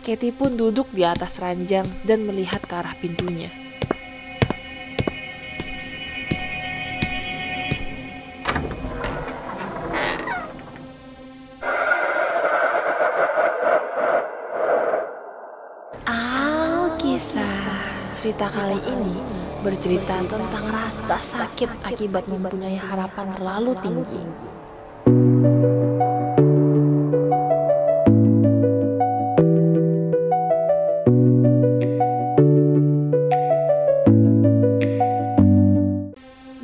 Katie pun duduk di atas ranjang dan melihat ke arah pintunya. Alkisah. Cerita kali ini bercerita tentang rasa sakit akibat mempunyai harapan terlalu tinggi.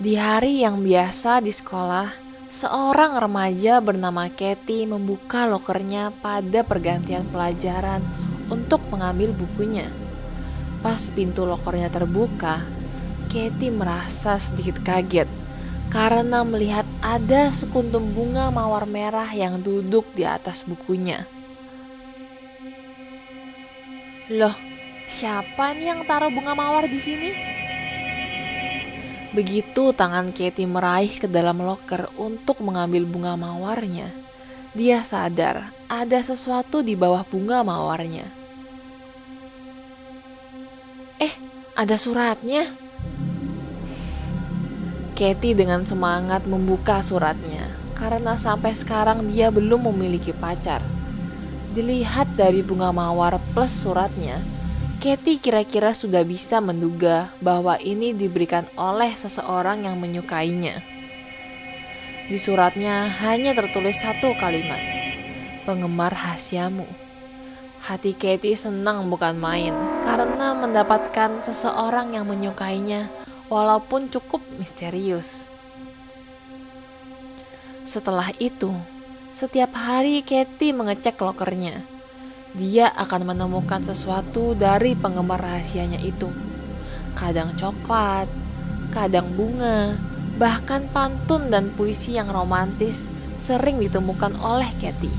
Di hari yang biasa di sekolah, seorang remaja bernama Katie membuka lokernya pada pergantian pelajaran untuk mengambil bukunya. Pas pintu lokernya terbuka, Katie merasa sedikit kaget karena melihat ada sekuntum bunga mawar merah yang duduk di atas bukunya. Loh, siapa nih yang taruh bunga mawar di sini? Begitu tangan Katie meraih ke dalam loker untuk mengambil bunga mawarnya, dia sadar ada sesuatu di bawah bunga mawarnya. Ada suratnya. Katie dengan semangat membuka suratnya karena sampai sekarang dia belum memiliki pacar. Dilihat dari bunga mawar plus suratnya, Katie kira-kira sudah bisa menduga bahwa ini diberikan oleh seseorang yang menyukainya. Di suratnya hanya tertulis satu kalimat, "Penggemar rahasiamu." Hati Katie senang bukan main karena mendapatkan seseorang yang menyukainya walaupun cukup misterius. Setelah itu, setiap hari Katie mengecek lokernya. Dia akan menemukan sesuatu dari penggemar rahasianya itu. Kadang coklat, kadang bunga, bahkan pantun dan puisi yang romantis sering ditemukan oleh Katie.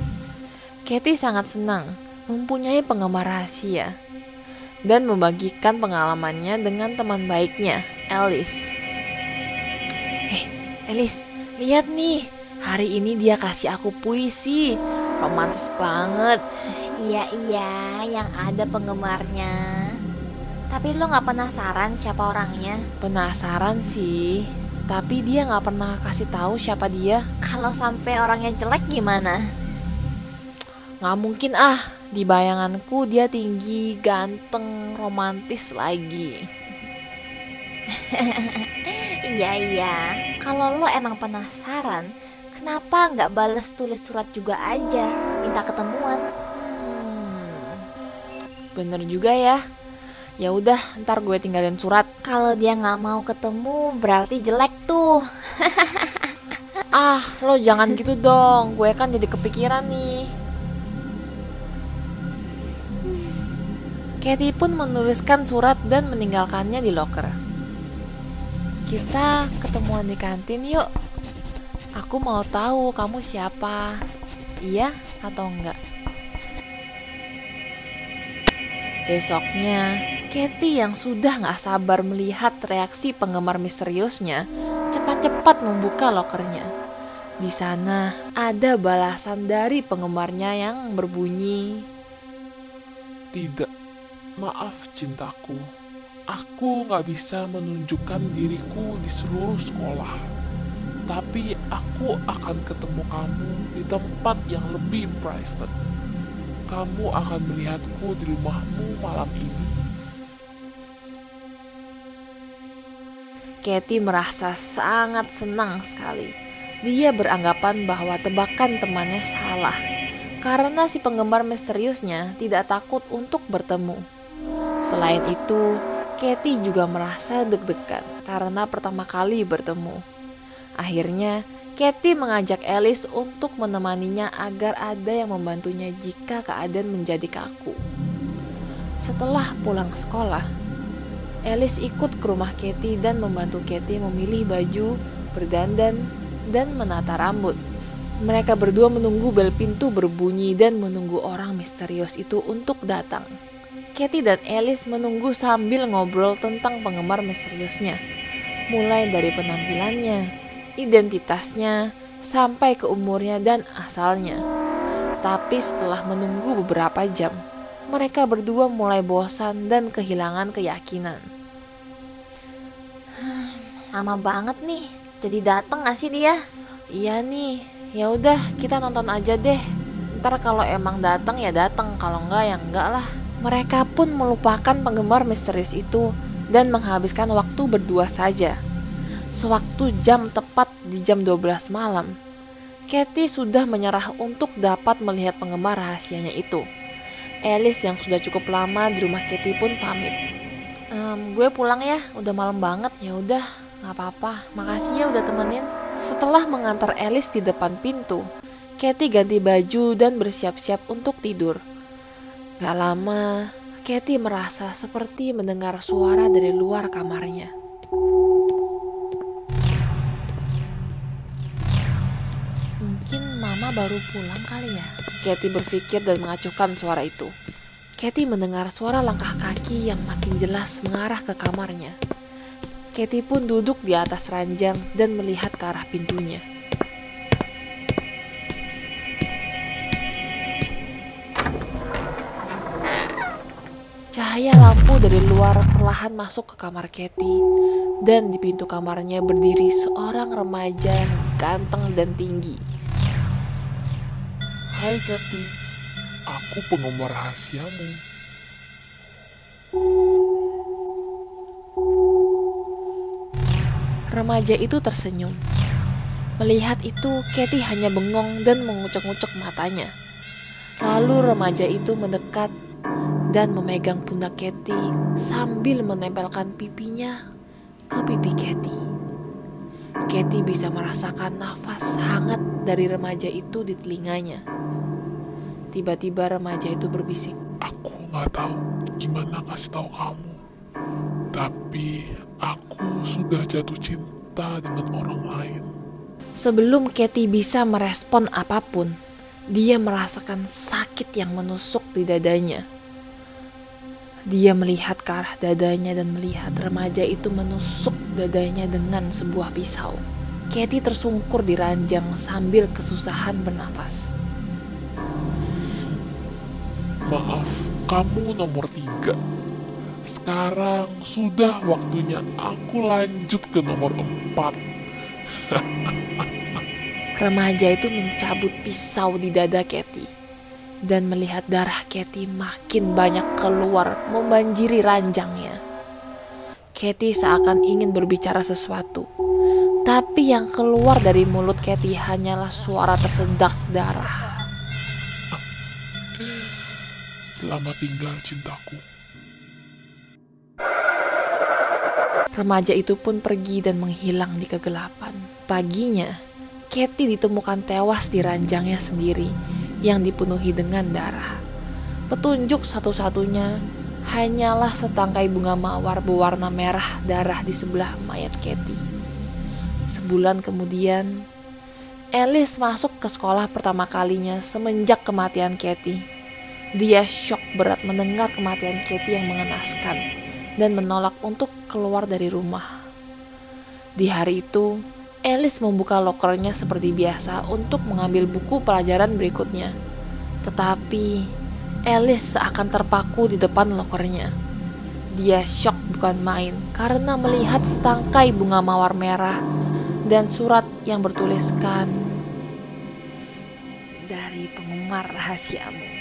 Katie sangat senang mempunyai penggemar rahasia dan membagikan pengalamannya dengan teman baiknya, Alice. Alice, lihat nih, hari ini dia kasih aku puisi, romantis banget. Iya, yang ada penggemarnya. Tapi lo gak penasaran siapa orangnya? Penasaran sih, tapi dia gak pernah kasih tahu siapa dia. Kalau sampai orangnya jelek gimana? Gak mungkin di bayanganku dia tinggi, ganteng, romantis lagi. Iya, kalau lo emang penasaran, kenapa gak bales tulis surat juga aja, minta ketemuan? Bener juga ya. Ya udah, ntar gue tinggalin surat. Kalau dia gak mau ketemu, berarti jelek tuh. Lo jangan gitu dong, gue kan jadi kepikiran nih. Katie pun menuliskan surat dan meninggalkannya di loker. Kita ketemuan di kantin yuk. Aku mau tahu kamu siapa. Iya atau enggak? Besoknya, Katie yang sudah gak sabar melihat reaksi penggemar misteriusnya, cepat-cepat membuka lokernya. Di sana ada balasan dari penggemarnya yang berbunyi, "Tidak, maaf cintaku. Aku gak bisa menunjukkan diriku di seluruh sekolah. Tapi aku akan ketemu kamu di tempat yang lebih private. Kamu akan melihatku di rumahmu malam ini." Katie merasa sangat senang sekali. Dia beranggapan bahwa tebakan temannya salah karena si penggemar misteriusnya tidak takut untuk bertemu. Selain itu, Katie juga merasa deg-degan karena pertama kali bertemu. Akhirnya, Katie mengajak Alice untuk menemaninya agar ada yang membantunya jika keadaan menjadi kaku. Setelah pulang sekolah, Alice ikut ke rumah Katie dan membantu Katie memilih baju, berdandan, dan menata rambut. Mereka berdua menunggu bel pintu berbunyi dan menunggu orang misterius itu untuk datang. Katie dan Alice menunggu sambil ngobrol tentang penggemar misteriusnya, mulai dari penampilannya, identitasnya, sampai ke umurnya dan asalnya. Tapi setelah menunggu beberapa jam, mereka berdua mulai bosan dan kehilangan keyakinan. Lama banget nih, jadi dateng gak sih dia? Iya nih, ya udah kita nonton aja deh. Ntar kalau emang datang ya datang, kalau enggak ya enggak lah. Mereka pun melupakan penggemar misterius itu dan menghabiskan waktu berdua saja. Sewaktu jam tepat di jam 12 malam, Katie sudah menyerah untuk dapat melihat penggemar rahasianya itu. Alice yang sudah cukup lama di rumah Katie pun pamit. Gue pulang ya, udah malam banget. Ya udah, nggak apa-apa. Makasih ya udah temenin. Setelah mengantar Alice di depan pintu, Katie ganti baju dan bersiap-siap untuk tidur. Gak lama, Katie merasa seperti mendengar suara dari luar kamarnya. Mungkin mama baru pulang kali ya? Katie berpikir dan mengacuhkan suara itu. Katie mendengar suara langkah kaki yang makin jelas mengarah ke kamarnya. Katie pun duduk di atas ranjang dan melihat ke arah pintunya. Cahaya lampu dari luar perlahan masuk ke kamar Katie, dan di pintu kamarnya berdiri seorang remaja yang ganteng dan tinggi. Hai Katie, aku penggemar rahasiamu. Remaja itu tersenyum. Melihat itu, Katie hanya bengong dan mengucek-ngucek matanya. Lalu remaja itu mendekat dan memegang pundak Katie sambil menempelkan pipinya ke pipi Katie. Katie bisa merasakan nafas hangat dari remaja itu di telinganya. Tiba-tiba remaja itu berbisik. Aku gak tahu gimana kasih tahu kamu, tapi aku sudah jatuh cinta dengan orang lain. Sebelum Katie bisa merespon apapun, dia merasakan sakit yang menusuk di dadanya. Dia melihat ke arah dadanya dan melihat remaja itu menusuk dadanya dengan sebuah pisau. Katie tersungkur di ranjang sambil kesusahan bernafas. Maaf, kamu nomor 3. Sekarang sudah waktunya aku lanjut ke nomor 4. Remaja itu mencabut pisau di dada Katie dan melihat darah Katie makin banyak keluar membanjiri ranjangnya. Katie seakan ingin berbicara sesuatu, tapi yang keluar dari mulut Katie hanyalah suara tersedak darah. Selamat tinggal cintaku. Remaja itu pun pergi dan menghilang di kegelapan. Paginya, Katie ditemukan tewas di ranjangnya sendiri yang dipenuhi dengan darah. Petunjuk satu-satunya hanyalah setangkai bunga mawar berwarna merah darah di sebelah mayat Katie. Sebulan kemudian, Alice masuk ke sekolah pertama kalinya semenjak kematian Katie. Dia syok berat mendengar kematian Katie yang mengenaskan dan menolak untuk keluar dari rumah. Di hari itu, Alice membuka lokernya seperti biasa untuk mengambil buku pelajaran berikutnya. Tetapi Alice seakan terpaku di depan lokernya. Dia syok bukan main karena melihat setangkai bunga mawar merah dan surat yang bertuliskan, "Dari penggemar rahasiamu."